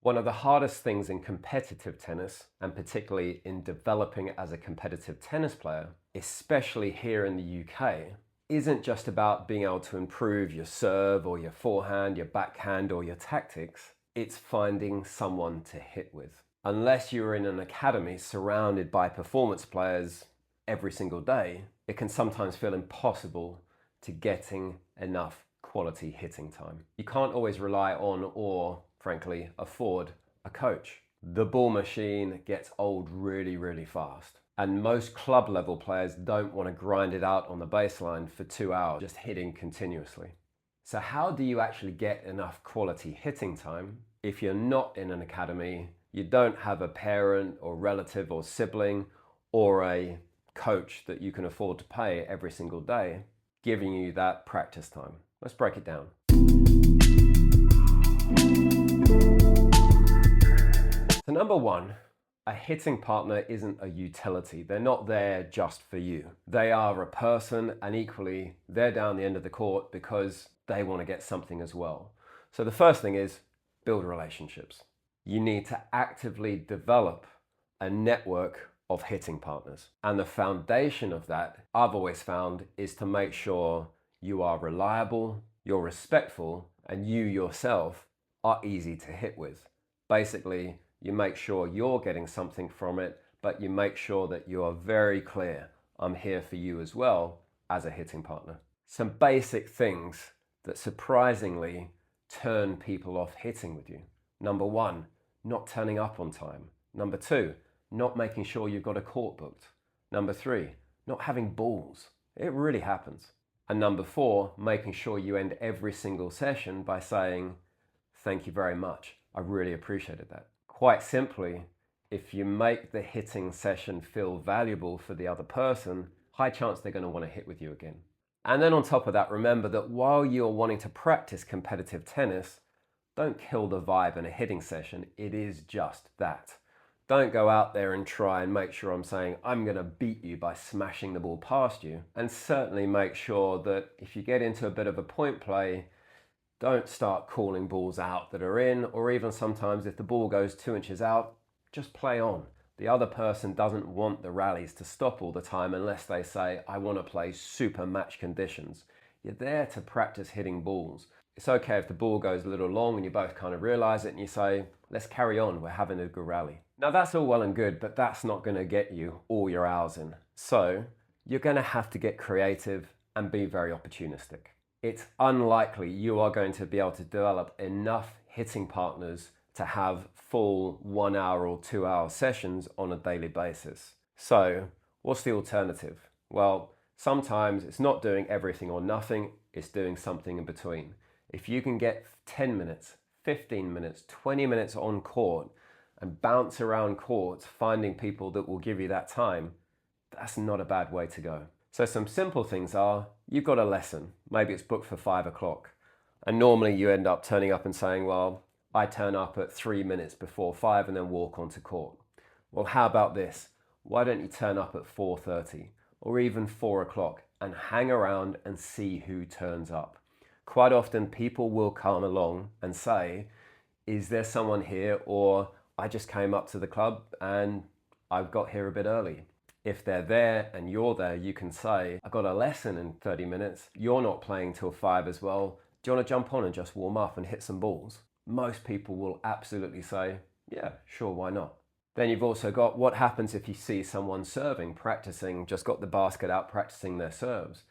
One of the hardest things in competitive tennis, and particularly in developing as a competitive tennis player, especially here in the UK, isn't just about being able to improve your serve or your forehand, your backhand or your tactics. It's finding someone to hit with. Unless you're in an academy surrounded by performance players every single day, it can sometimes feel impossible to getting enough quality hitting time. You can't always rely on or, frankly, afford a coach. The ball machine gets old really, really fast. And most club level players don't want to grind it out on the baseline for 2 hours, just hitting continuously. So how do you actually get enough quality hitting time if you're not in an academy, you don't have a parent or relative or sibling or a coach that you can afford to pay every single day, giving you that practice time? Let's break it down. So number one, a hitting partner isn't a utility. They're not there just for you. They are a person, and equally, they're down the end of the court because they want to get something as well. So the first thing is build relationships. You need to actively develop a network of hitting partners. And the foundation of that, I've always found, is to make sure you are reliable, you're respectful, and you yourself are easy to hit with. Basically, you make sure you're getting something from it, but you make sure that you are very clear, I'm here for you as well as a hitting partner. Some basic things that surprisingly turn people off hitting with you. Number one, not turning up on time. Number two, not making sure you've got a court booked. Number three, not having balls. It really happens. And number four, making sure you end every single session by saying, thank you very much. I really appreciated that. Quite simply, if you make the hitting session feel valuable for the other person, high chance they're going to want to hit with you again. And then on top of that, remember that while you're wanting to practice competitive tennis, don't kill the vibe in a hitting session. It is just that. Don't go out there and try and make sure I'm saying I'm going to beat you by smashing the ball past you. And certainly make sure that if you get into a bit of a point play, don't start calling balls out that are in, or even sometimes if the ball goes 2 inches out, just play on. The other person doesn't want the rallies to stop all the time unless they say, I want to play super match conditions. You're there to practice hitting balls. It's okay if the ball goes a little long and you both kind of realize it and you say, let's carry on, we're having a good rally. Now that's all well and good, but that's not going to get you all your hours in. So you're going to have to get creative and be very opportunistic. It's unlikely you are going to be able to develop enough hitting partners to have full 1 hour or 2 hour sessions on a daily basis. So what's the alternative? Well, sometimes it's not doing everything or nothing, it's doing something in between. If you can get 10 minutes, 15 minutes, 20 minutes on court and bounce around courts, finding people that will give you that time, that's not a bad way to go. So some simple things are, you've got a lesson, maybe it's booked for 5 o'clock. And normally you end up turning up and saying, well, I turn up at 3 minutes before 5 and then walk onto court. Well, how about this? Why don't you turn up at 4:30 or even 4 o'clock and hang around and see who turns up? Quite often people will come along and say, is there someone here? Or I just came up to the club and I've got here a bit early. If they're there and you're there, you can say, I've got a lesson in 30 minutes. You're not playing till 5 as well. Do you want to jump on and just warm up and hit some balls? Most people will absolutely say, yeah, sure, why not? Then you've also got what happens if you see someone serving, practicing, just got the basket out, practicing their serves.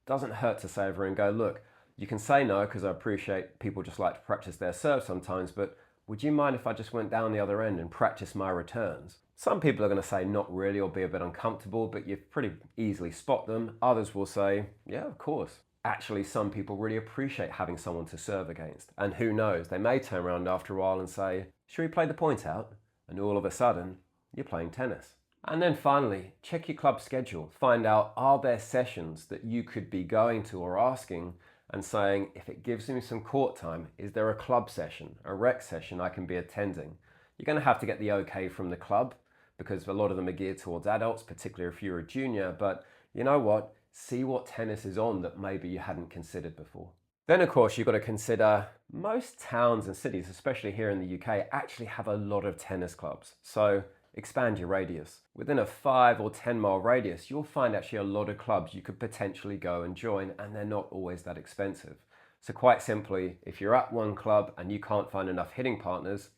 Doesn't hurt to say over and go, look, you can say no because I appreciate people just like to practice their serves sometimes, but would you mind if I just went down the other end and practiced my returns? Some people are going to say not really or be a bit uncomfortable, but you pretty easily spot them. Others will say, yeah, of course. Actually, some people really appreciate having someone to serve against. And who knows, they may turn around after a while and say, should we play the point out? And all of a sudden, you're playing tennis. And then finally, check your club schedule. Find out, are there sessions that you could be going to or asking and saying, if it gives me some court time, is there a club session, a rec session I can be attending? You're going to have to get the okay from the club because a lot of them are geared towards adults, particularly if you're a junior. But you know what? See what tennis is on that maybe you hadn't considered before. Then, of course, you've got to consider most towns and cities, especially here in the UK, actually have a lot of tennis clubs. So expand your radius. Within a 5 or 10 mile radius, you'll find actually a lot of clubs you could potentially go and join, and they're not always that expensive. So, quite simply, if you're at one club and you can't find enough hitting partners,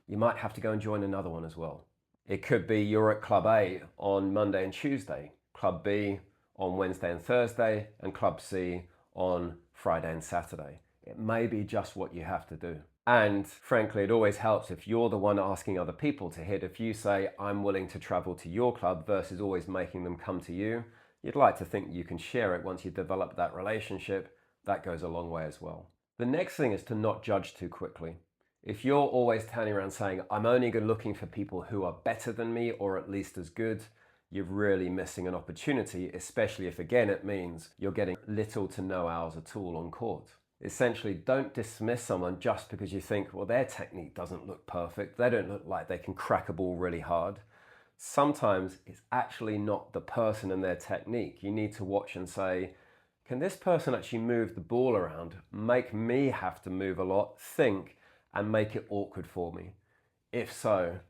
you might have to go and join another one as well. It could be you're at Club A on Monday and Tuesday, Club B on Wednesday and Thursday, and Club C on Friday and Saturday. It may be just what you have to do. And frankly, it always helps if you're the one asking other people to hit. If you say, I'm willing to travel to your club versus always making them come to you, you'd like to think you can share it once you develop that relationship. That goes a long way as well. The next thing is to not judge too quickly. If you're always turning around saying, I'm only looking for people who are better than me or at least as good, you're really missing an opportunity, especially if, again, it means you're getting little to no hours at all on court. Essentially, don't dismiss someone just because you think, well, their technique doesn't look perfect. They don't look like they can crack a ball really hard. Sometimes it's actually not the person and their technique. You need to watch and say, can this person actually move the ball around, make me have to move a lot, think, and make it awkward for me? If so,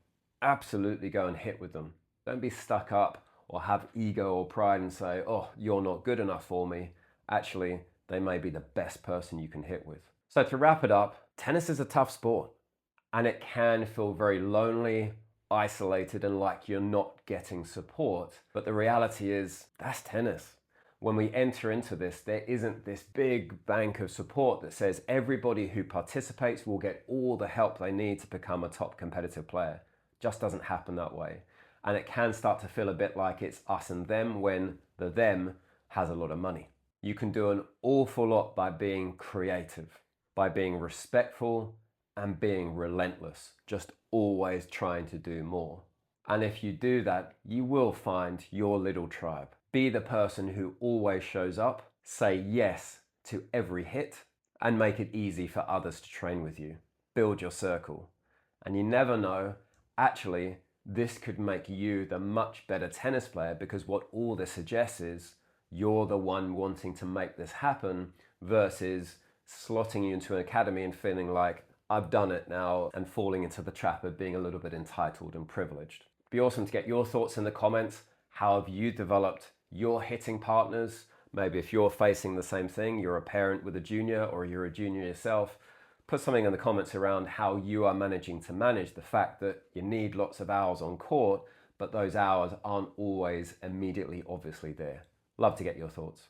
absolutely go and hit with them. Don't be stuck up or have ego or pride and say, oh, you're not good enough for me. Actually, they may be the best person you can hit with. So to wrap it up, tennis is a tough sport and it can feel very lonely, isolated, and like you're not getting support. But the reality is that's tennis. When we enter into this, there isn't this big bank of support that says everybody who participates will get all the help they need to become a top competitive player. Just doesn't happen that way. And it can start to feel a bit like it's us and them when the them has a lot of money. You can do an awful lot by being creative, by being respectful and being relentless, just always trying to do more. And if you do that, you will find your little tribe. Be the person who always shows up, say yes to every hit, and make it easy for others to train with you. Build your circle. And you never know, actually, this could make you the much better tennis player because what all this suggests is you're the one wanting to make this happen versus slotting you into an academy and feeling like I've done it now and falling into the trap of being a little bit entitled and privileged. Be awesome to get your thoughts in the comments. How have you developed your hitting partners? Maybe if you're facing the same thing, you're a parent with a junior or you're a junior yourself, put something in the comments around how you are managing to manage the fact that you need lots of hours on court, but those hours aren't always immediately obviously there. Love to get your thoughts.